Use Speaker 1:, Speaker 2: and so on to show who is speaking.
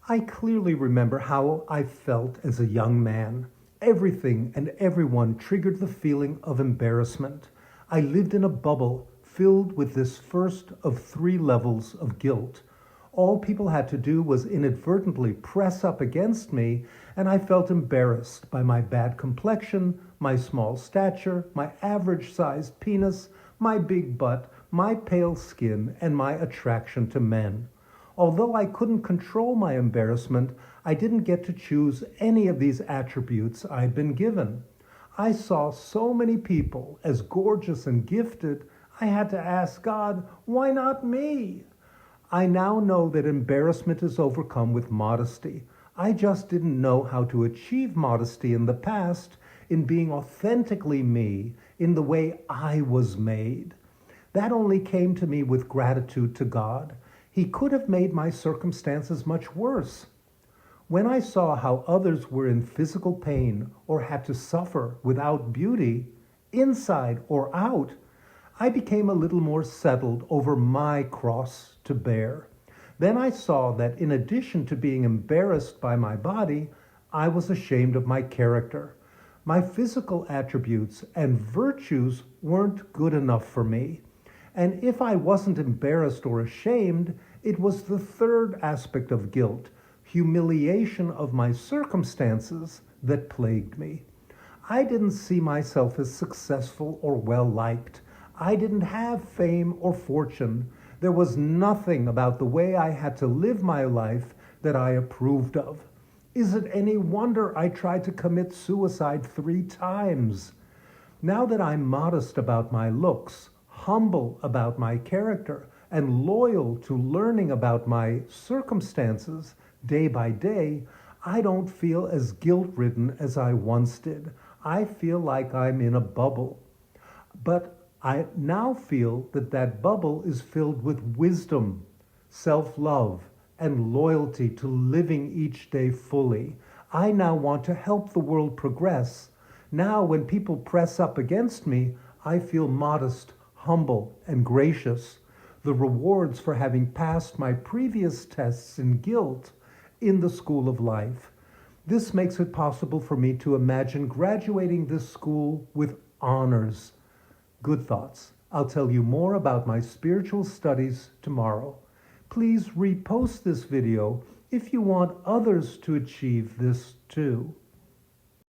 Speaker 1: I clearly remember how I felt as a young man. Everything and everyone triggered the feeling of embarrassment. I lived in a bubble filled with this first of three levels of guilt. All people had to do was inadvertently press up against me, and I felt embarrassed by my bad complexion, my small stature, my average sized penis, my big butt, my pale skin, and my attraction to men. Although I couldn't control my embarrassment, I didn't get to choose any of these attributes I'd been given. I saw so many people as gorgeous and gifted, I had to ask God, why not me? I now know that embarrassment is overcome with modesty. I just didn't know how to achieve modesty in the past, in being authentically me, in the way I was made. That only came to me with gratitude to God. He could have made my circumstances much worse. When I saw how others were in physical pain or had to suffer without beauty, inside or out, I became a little more settled over my cross to bear. Then I saw that in addition to being embarrassed by my body, I was ashamed of my character. My physical attributes and virtues weren't good enough for me. And if I wasn't embarrassed or ashamed, it was the third aspect of guilt, humiliation of my circumstances, that plagued me. I didn't see myself as successful or well liked. I didn't have fame or fortune. There was nothing about the way I had to live my life that I approved of. Is it any wonder I tried to commit suicide 3 times? Now that I'm modest about my looks, humble about my character, and loyal to learning about my circumstances day by day, I don't feel as guilt-ridden as I once did. I feel like I'm in a bubble. But I now feel that that bubble is filled with wisdom, self-love, and loyalty to living each day fully. I now want to help the world progress. Now, when people press up against me, I feel modest, humble, and gracious. The rewards for having passed my previous tests in guilt in the school of life. This makes it possible for me to imagine graduating this school with honors. Good thoughts. I'll tell you more about my spiritual studies tomorrow. Please repost this video if you want others to achieve this too.